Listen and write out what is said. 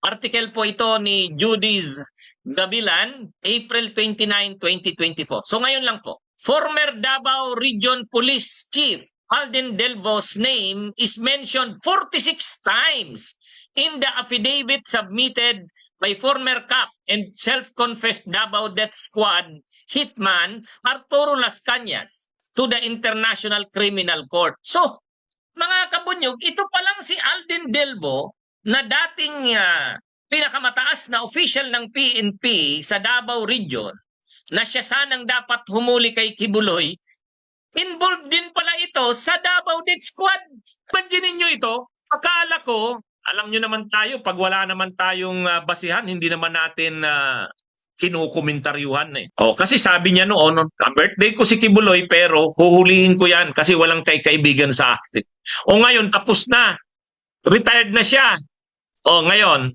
Article po ito ni Judiz Gabilan, April 29, 2024. So ngayon lang po. Former Davao Region Police Chief Alden Delvo's name is mentioned 46 times in the affidavit submitted by former CAP and self-confessed Davao Death Squad hitman Arturo Las Cañas to the International Criminal Court. So, mga kabunyog, ito pa lang si Alden Delvo na dating pinakamataas na official ng PNP sa Davao Region, na siya sanang dapat humuli kay Kibuloy, involved din pala ito sa Davao Death Squad. Imaginin nyo ito, akala ko, alam nyo naman tayo, pag wala naman tayong basihan, hindi naman natin kinukomentaryuhan eh. O, kasi sabi niya noon, ka-birthday ko si Kibuloy pero huhulihin ko yan kasi walang kaibigan sa akin. O ngayon, tapos na. Retired na siya. O ngayon,